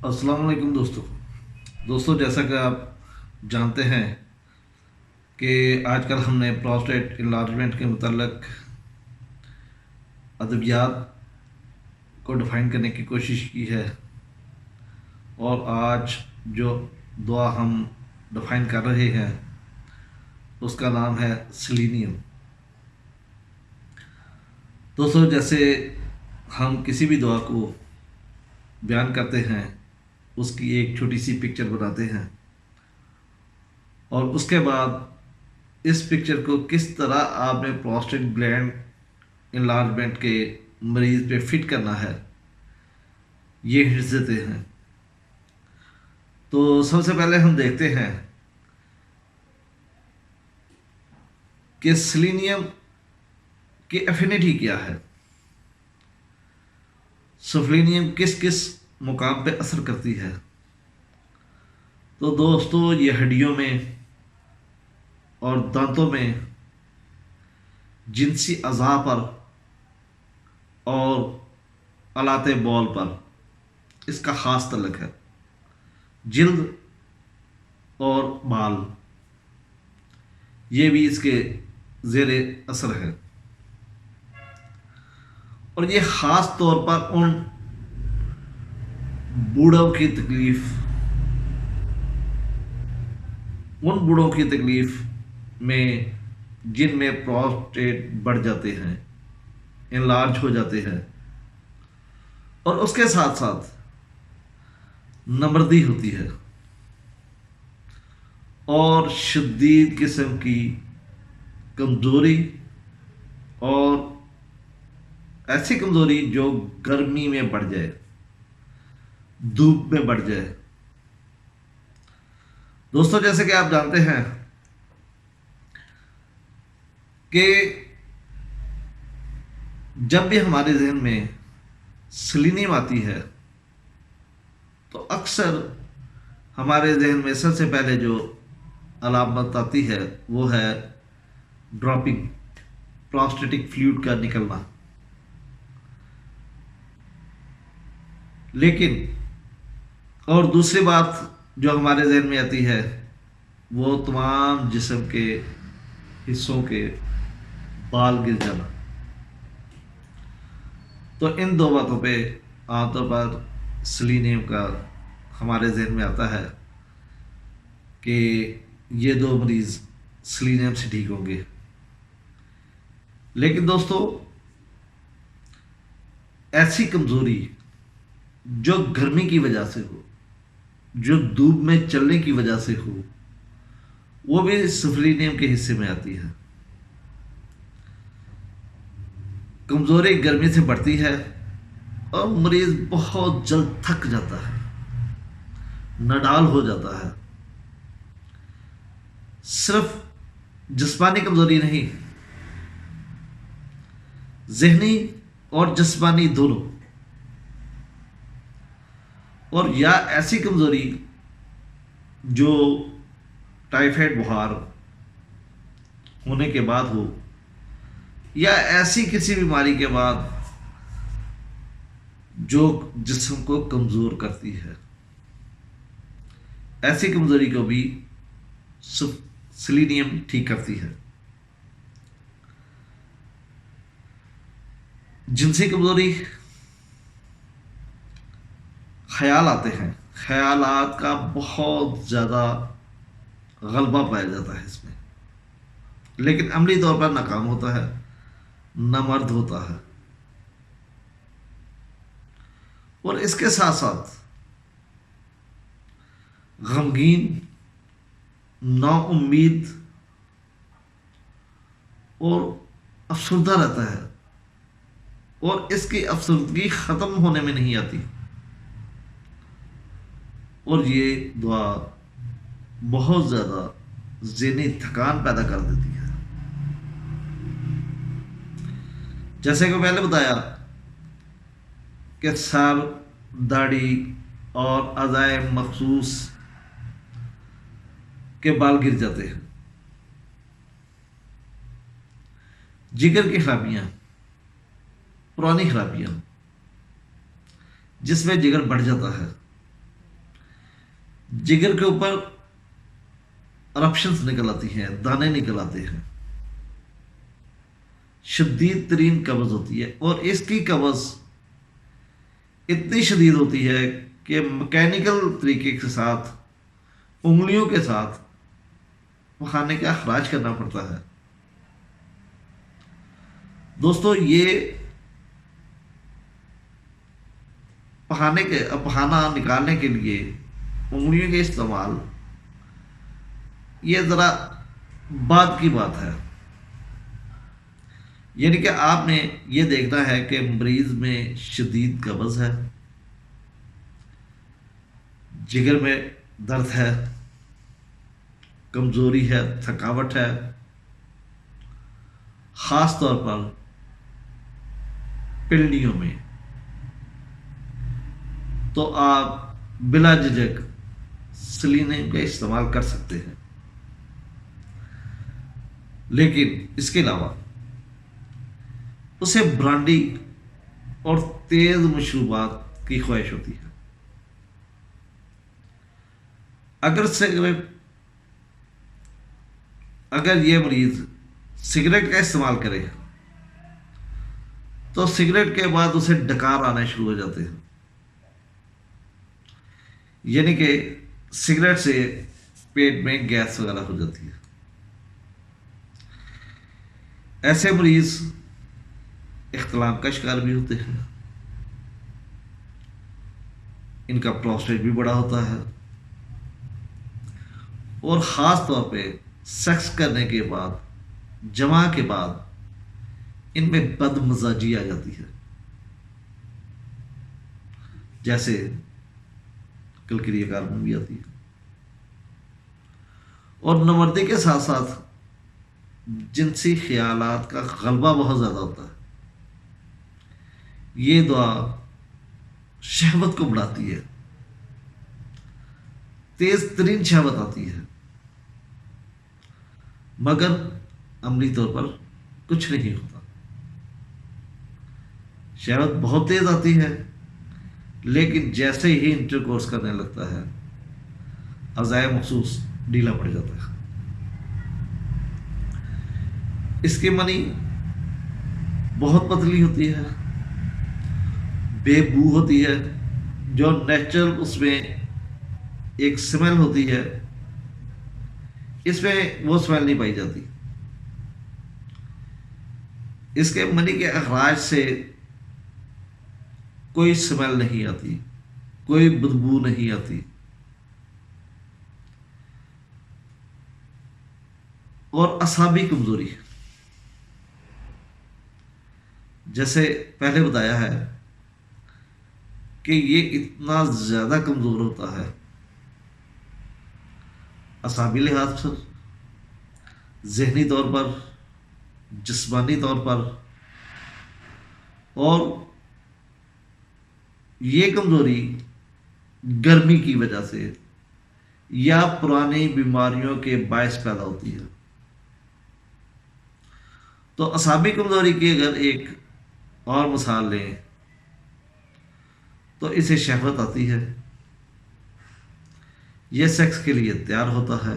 अस्सलाम वालेकुम दोस्तों, जैसा कि आप जानते हैं कि आजकल हमने प्रोस्टेट इन्लार्जमेंट के मतलब अद्वियात को डिफ़ाइन करने की कोशिश की है। और आज जो दवा हम डिफ़ाइन कर रहे हैं उसका नाम है सेलेनियम। दोस्तों, जैसे हम किसी भी दवा को बयान करते हैं उसकी एक छोटी सी पिक्चर बनाते हैं और उसके बाद इस पिक्चर को किस तरह आपने प्रोस्टेट ग्लैंड इन्लार्जमेंट के मरीज पे फिट करना है ये हिंट्स देते हैं। तो सबसे पहले हम देखते हैं कि सेलेनियम की एफिनिटी क्या है, सेलेनियम किस किस मुकाम पे असर करती है। तो दोस्तों, ये हड्डियों में और दांतों में, जिनसी अज़ा पर और अलाते बॉल पर इसका ख़ास तल्लुक है। जिल्द और बाल ये भी इसके ज़ेरे असर है और ये ख़ास तौर पर उन बूढ़ों की तकलीफ़ में जिनमें प्रोस्टेट बढ़ जाते हैं, इनलार्ज हो जाते हैं और उसके साथ साथ नमर्दी होती है और शदीद किस्म की कमज़ोरी, और ऐसी कमज़ोरी जो गर्मी में बढ़ जाए, धूप में बढ़ जाए। दोस्तों, जैसे कि आप जानते हैं कि जब भी हमारे जहन में सेलेनियम आती है तो अक्सर हमारे जहन में सबसे पहले जो अलामत आती है वो है ड्रॉपिंग, प्रोस्टेटिक फ्लूइड का निकलना। लेकिन और दूसरी बात जो हमारे जहन में आती है वो तमाम जिस्म के हिस्सों के बाल गिर जाना। तो इन दो बातों पे आमतौर पर सेलेनियम का हमारे जहन में आता है कि ये दो मरीज़ सेलेनियम से ठीक होंगे। लेकिन दोस्तों, ऐसी कमज़ोरी जो गर्मी की वजह से हो, जो धूप में चलने की वजह से हो, वो भी सेलेनियम के हिस्से में आती है। कमज़ोरी गर्मी से बढ़ती है और मरीज बहुत जल्द थक जाता है, नडाल हो जाता है। सिर्फ जिस्मानी कमज़ोरी नहीं, ज़हनी और जिस्मानी दोनों। और या ऐसी कमज़ोरी जो टाइफाइड बुखार होने के बाद हो, या ऐसी किसी बीमारी के बाद जो जिस्म को कमज़ोर करती है, ऐसी कमज़ोरी को भी सेलेनियम ठीक करती है। जिनसी कमज़ोरी, ख्याल आते हैं, ख्यालात का बहुत ज़्यादा गलबा पाया जाता है इसमें, लेकिन अमली तौर पर नाकाम होता है, नामर्द होता है। और इसके साथ साथ गमगीन, नाउम्मीद और अफसरदा रहता है और इसकी अफसरदगी ख़त्म होने में नहीं आती। और ये दुआ बहुत ज़्यादा ज़हनी थकान पैदा कर देती है। जैसे कि पहले बताया कि सर, दाढ़ी और अज़ाए मखसूस के बाल गिर जाते हैं। जिगर की खराबियाँ, पुरानी खराबियाँ जिसमें जिगर बढ़ जाता है, जिगर के ऊपर eruptions निकल आती हैं, दाने निकल आते हैं, शदीद तरीन कब्ज होती है। और इसकी कब्ज इतनी शदीद होती है कि मैकेनिकल तरीके के साथ, उंगलियों के साथ खाने का अखराज करना पड़ता है। दोस्तों, ये पखाना निकालने के लिए उंगलियों के इस्तेमाल, ये ज़रा बाद की बात है। यानी कि आपने ये देखना है कि मरीज में शदीद कब्ज़ है, जिगर में दर्द है, कमज़ोरी है, थकावट है, ख़ास तौर पर पिंडलियों में, तो आप बिला झिझक सेलेनियम का इस्तेमाल कर सकते हैं। लेकिन इसके अलावा उसे ब्रांडी और तेज मशरूबात की ख्वाहिश होती है। अगर ये मरीज सिगरेट का इस्तेमाल करे तो सिगरेट के बाद उसे डकार आने शुरू हो जाते हैं। यानी कि सिगरेट से पेट में गैस वगैरह हो जाती है। ऐसे मरीज इख्तिलाम का शिकार भी होते हैं। इनका प्रोस्टेट भी बड़ा होता है और ख़ास तौर पे सेक्स करने के बाद, जमा के बाद इनमें बदमजाजी आ जाती है, जैसे कलक्रिया कार्बन भी आती है। और नमर्दी के साथ साथ जिनसी ख्यालात का गलबा बहुत ज़्यादा होता है। ये दुआ शहवत को बढ़ाती है, तेज तरीन शहवत आती है, मगर अमली तौर पर कुछ नहीं होता। शहवत बहुत तेज आती है, लेकिन जैसे ही इंटरकोर्स करने लगता है, अज़ाय मखसूस ढीला पड़ जाता है। इसकी मनी बहुत पतली होती है, बेबू होती है, जो नेचुरल उसमें एक स्मेल होती है, इसमें वो स्मेल नहीं पाई जाती। इसके मनी के अखराज से कोई स्मेल नहीं आती, कोई बदबू नहीं आती। और असाबी कमजोरी, जैसे पहले बताया है कि ये इतना ज्यादा कमजोर होता है असाबी लिहाज पर, जहनी तौर पर, जिस्मानी तौर पर। और ये कमजोरी गर्मी की वजह से या पुरानी बीमारियों के बायस पैदा होती है। तो असाबी कमजोरी की अगर एक और मिसाल लें तो इसे शहवत आती है, यह सेक्स के लिए तैयार होता है,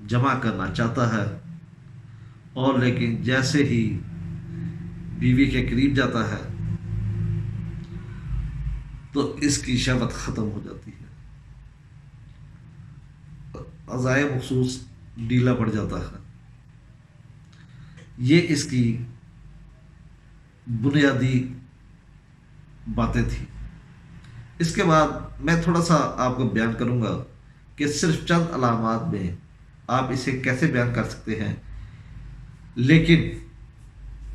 जमा करना चाहता है, और लेकिन जैसे ही बीवी के करीब जाता है तो इसकी शहवत खत्म हो जाती है, अज़ाए मखसूस ढीला पड़ जाता है। ये इसकी बुनियादी बातें थी। इसके बाद मैं थोड़ा सा आपको बयान करूंगा कि सिर्फ चंद अलामात में आप इसे कैसे बयान कर सकते हैं। लेकिन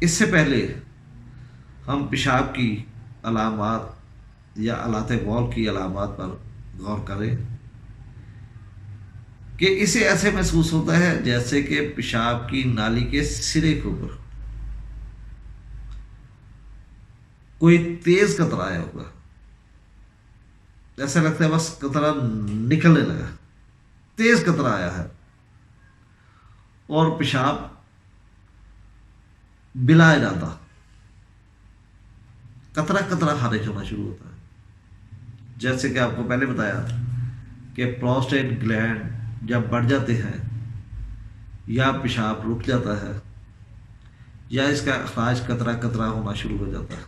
इससे पहले हम पेशाब की अलामात या अलाते बौल की अलामात पर गौर करें कि इसे ऐसे महसूस होता है जैसे कि पेशाब की नाली के सिरे के ऊपर कोई तेज कतरा आया होगा। ऐसा लगता है बस कतरा निकलने लगा, तेज कतरा आया है, और पेशाब बिला जाता, कतरा कतरा खारिज होना शुरू होता है। जैसे कि आपको पहले बताया کہ پروسٹیٹ گلینڈ جب بڑھ جاتے ہیں یا پیشاب رک جاتا ہے یا اس کا اخراج قطرہ قطرہ ہونا شروع ہو جاتا ہے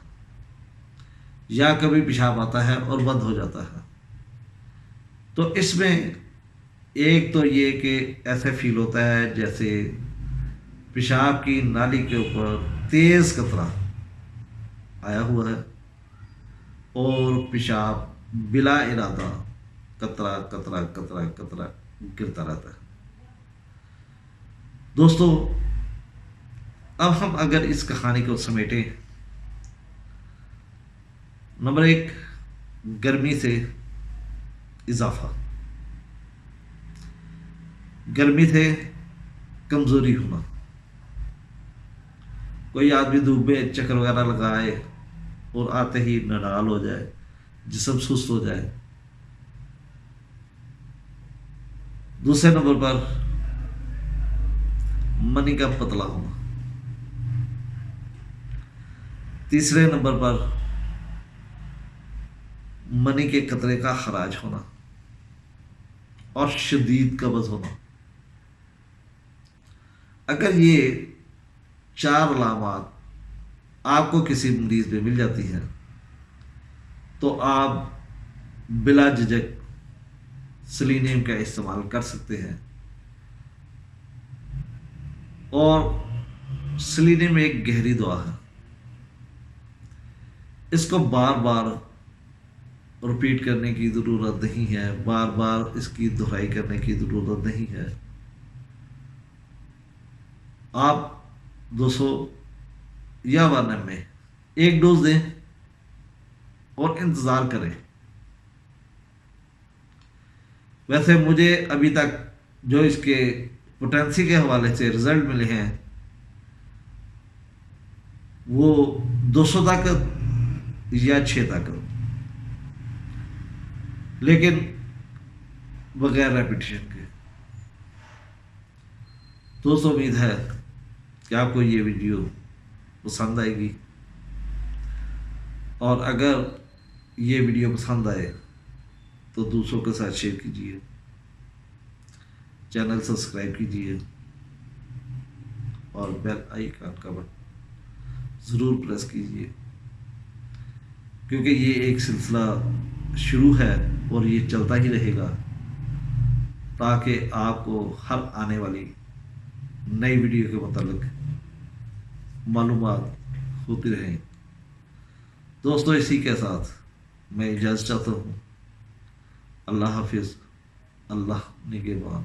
یا کبھی پیشاب آتا ہے اور بند ہو جاتا ہے، تو اس میں ایک تو یہ کہ ایسے فیل ہوتا ہے جیسے پیشاب کی نالی کے اوپر تیز قطرہ آیا ہوا ہے اور پیشاب بلا ارادہ قطرہ قطرہ قطرہ قطرہ گرتا رہتا ہے۔ دوستو، اب ہم اگر اس کہانی کو سمیٹیں، نمبر 1، گرمی سے اضافہ، گرمی سے کمزوری ہونا، کوئی آدمی دھوپ میں چکر وغیرہ لگائے اور آتے ہی نڈال ہو جائے، جسم سست ہو جائے۔ دوسرے نمبر پر منی کا پتلا ہونا۔ تیسرے نمبر پر منی کے قطرے کا خراج ہونا اور شدید قبض ہونا۔ اگر یہ 4 علامات آپ کو کسی مریض میں مل جاتی ہیں تو آپ بلا جھجک سیلینیم کا استعمال کر سکتے ہیں، اور سیلینیم ایک گہری دوا ہے، اس کو بار بار رپیٹ کرنے کی ضرورت نہیں ہے، بار بار اس کی دہرائی کرنے کی ضرورت نہیں ہے۔ آپ 200 یا 1 ml میں 1 ڈوز دیں اور انتظار کریں۔ ویسے مجھے ابھی تک جو اس کے پوٹینسی کے حوالے سے رزلٹ ملے ہیں وہ 200 تک یا 6 تک، لیکن بغیر ریپیٹیشن کے۔ دوستو، امید ہے کہ آپ کو یہ ویڈیو پسند آئے گی، اور اگر یہ ویڈیو پسند آئے تو دوسروں کے ساتھ شیئر کیجیے، چینل سبسکرائب کیجیے اور بیل آئیکن کا بٹن ضرور پریس کیجیے، کیونکہ یہ ایک سلسلہ شروع ہے اور یہ چلتا ہی رہے گا تاکہ آپ کو ہر آنے والی نئی ویڈیو کے متعلق معلومات ہوتی رہیں۔ دوستو، اسی کے ساتھ میں اجازت چاہتا ہوں۔ اللہ حافظ، اللہ نگہبان۔